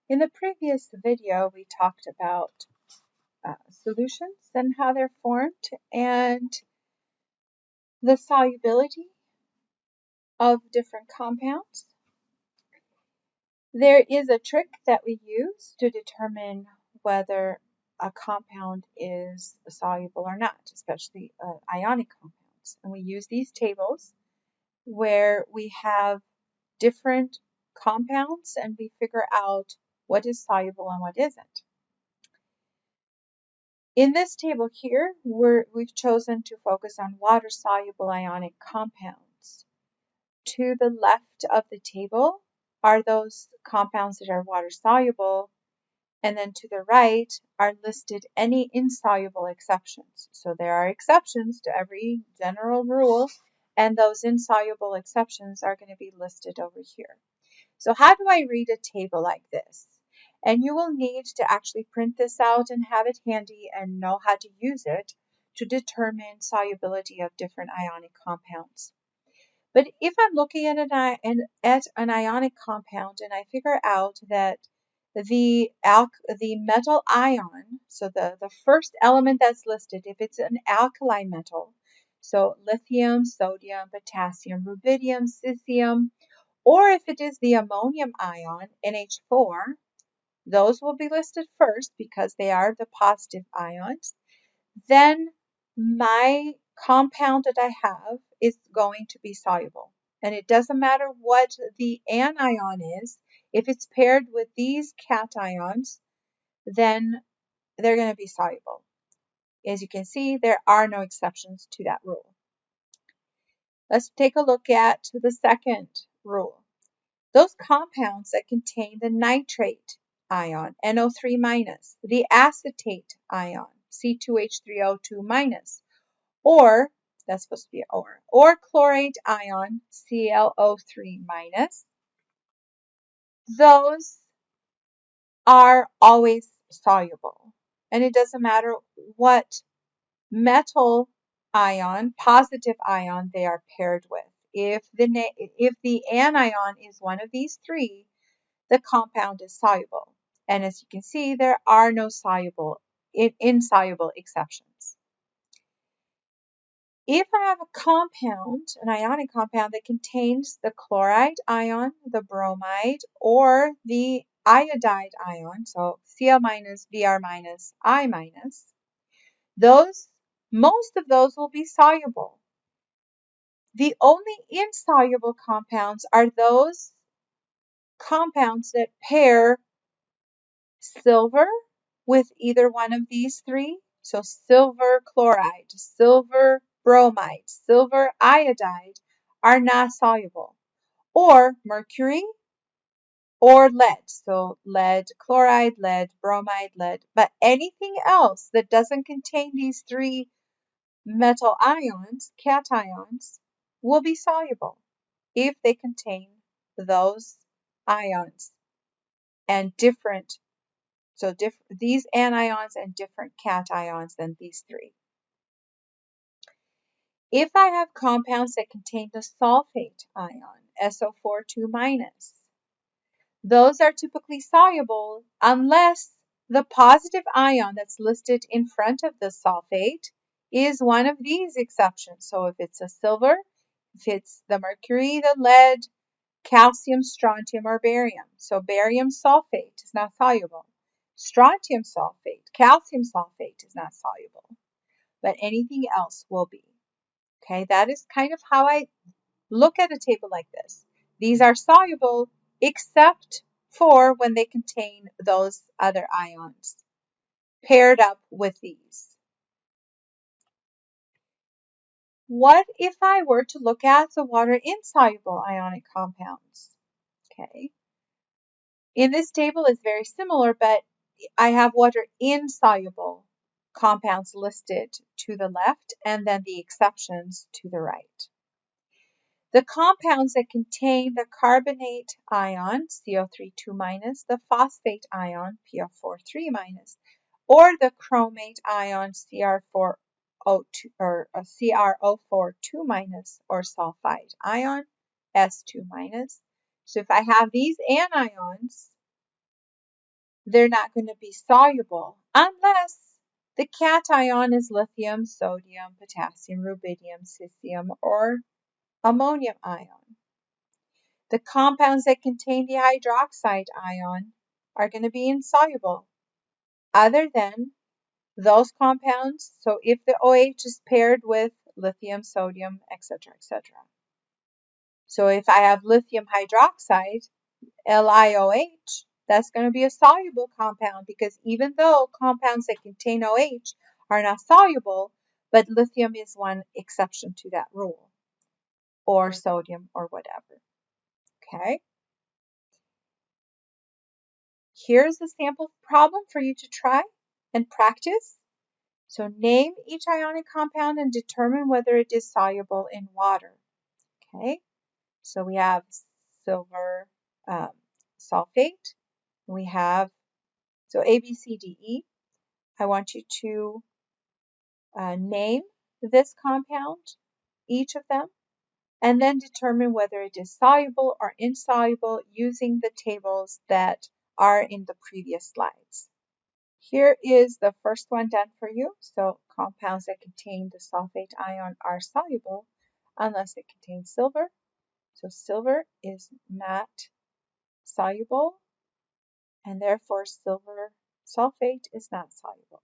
In the previous video, we talked about solutions and how they're formed and the solubility of different compounds. There is a trick that we use to determine whether a compound is soluble or not, especially ionic compounds. And we use these tables where we have different compounds and we figure out what is soluble and what isn't. In this table here, we've chosen to focus on water-soluble ionic compounds. To the left of the table are those compounds that are water-soluble, and then to the right are listed any insoluble exceptions. So there are exceptions to every general rule, and those insoluble exceptions are going to be listed over here. So how do I read a table like this? And you will need to actually print this out and have it handy and know how to use it to determine solubility of different ionic compounds. But if I'm looking at an ionic compound and I figure out that the metal ion, so the first element that's listed, if it's an alkali metal, so lithium, sodium, potassium, rubidium, cesium, or if it is the ammonium ion, NH4, those will be listed first because they are the positive ions. Then my compound that I have is going to be soluble. And it doesn't matter what the anion is. If it's paired with these cations, then they're going to be soluble. As you can see, there are no exceptions to that rule. Let's take a look at the second rule. Those compounds that contain the nitrate ion, NO3-, the acetate ion, C2H3O2-, or, that's supposed to be or chlorate ion, ClO3-, those are always soluble. And it doesn't matter what metal ion, positive ion, they are paired with. If the anion is one of these three, the compound is soluble. And as you can see, there are no insoluble exceptions. If I have a compound, an ionic compound that contains the chloride ion, the bromide, or the iodide ion, so Cl-, Br-, I-, most of those will be soluble. The only insoluble compounds are those compounds that pair silver with either one of these three. So silver chloride, silver bromide, silver iodide are not soluble. Or mercury or lead. So lead chloride, lead bromide, lead. But anything else that doesn't contain these three metal ions, cations, will be soluble if they contain those ions and different. So these anions and different cations than these three. If I have compounds that contain the sulfate ion, SO4 2-, those are typically soluble unless the positive ion that's listed in front of the sulfate is one of these exceptions. So if it's a silver, if it's the mercury, the lead, calcium, strontium, or barium. So barium sulfate is not soluble. Strontium sulfate, calcium sulfate is not soluble, but anything else will be. Okay, that is kind of how I look at a table like this. These are soluble except for when they contain those other ions paired up with these. What if I were to look at the water insoluble ionic compounds? Okay, in this table is very similar, but I have water insoluble compounds listed to the left and then the exceptions to the right. The compounds that contain the carbonate ion, CO3 2-, the phosphate ion, PO4 3-, or the chromate ion, CrO4 2-, or sulfide ion, S2-. So if I have these anions, they're not going to be soluble unless the cation is lithium, sodium, potassium, rubidium, cesium, or ammonium ion. The compounds that contain the hydroxide ion are going to be insoluble, other than those compounds. So if the OH is paired with lithium, sodium, etc., etc. So if I have lithium hydroxide, LiOH, that's going to be a soluble compound, because even though compounds that contain OH are not soluble, but lithium is one exception to that rule, or sodium, or whatever. Okay. Here's the sample problem for you to try and practice. So name each ionic compound and determine whether it is soluble in water. Okay. So we have silver sulfate. We have, so A, B, C, D, E. I want you to name this compound, each of them, and then determine whether it is soluble or insoluble using the tables that are in the previous slides. Here is the first one done for you. So compounds that contain the sulfate ion are soluble unless it contains silver. So silver is not soluble, and therefore silver sulfate is not soluble.